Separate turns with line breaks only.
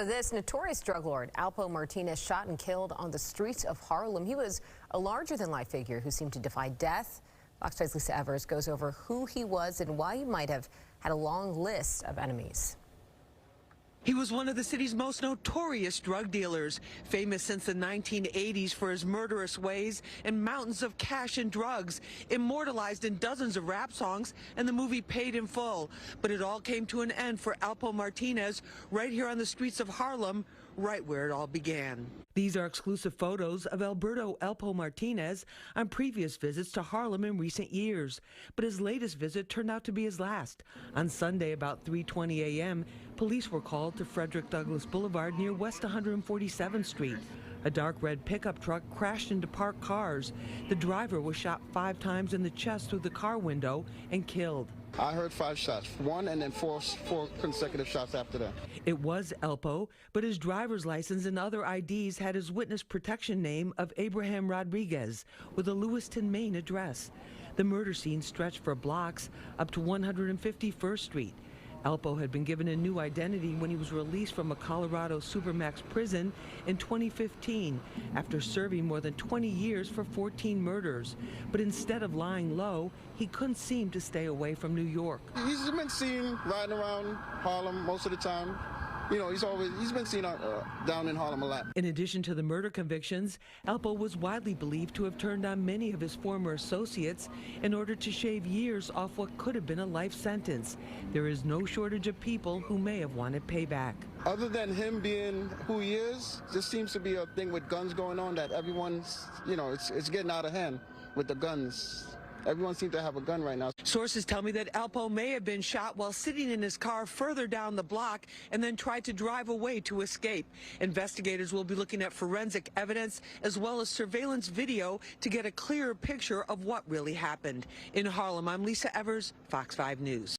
This notorious drug lord, Alpo Martinez, shot and killed on the streets of Harlem. He was a larger-than-life figure who seemed to defy death. Fox 5's Lisa Evers goes over who he was and why he might have had a long list of enemies.
He was one of the city's most notorious drug dealers, famous since the 1980s for his murderous ways and mountains of cash and drugs, immortalized in dozens of rap songs and the movie Paid in Full. But it all came to an end for Alpo Martinez right here on the streets of Harlem, right where it all began. These are exclusive photos of Alberto Alpo Martinez on previous visits to Harlem in recent years. But his latest visit turned out to be his last. On Sunday, about 3:20 a.m., police were called to Frederick Douglass Boulevard near West 147th Street. A dark red pickup truck crashed into parked cars. The driver was shot 5 times in the chest through the car window and killed.
I heard 5 shots, 1 and then four consecutive shots after that.
It was Alpo, but his driver's license and other IDs had his witness protection name of Abraham Rodriguez with a Lewiston, Maine address. The murder scene stretched for blocks up to 151st Street. Alpo had been given a new identity when he was released from a Colorado Supermax prison in 2015 after serving more than 20 years for 14 murders. But instead of lying low, he couldn't seem to stay away from New York.
He's been seen riding around Harlem most of the time. You know, he's been seen down in Harlem a lot.
In addition to the murder convictions, Alpo was widely believed to have turned on many of his former associates in order to shave years off what could have been a life sentence. There is no shortage of people who may have wanted payback.
Other than him being who he is, there seems to be a thing with guns going on that everyone's, you know, it's getting out of hand with the guns. Everyone seems to have a gun right now.
Sources tell me that Alpo may have been shot while sitting in his car further down the block and then tried to drive away to escape. Investigators will be looking at forensic evidence as well as surveillance video to get a clearer picture of what really happened. In Harlem, I'm Lisa Evers, Fox 5 News.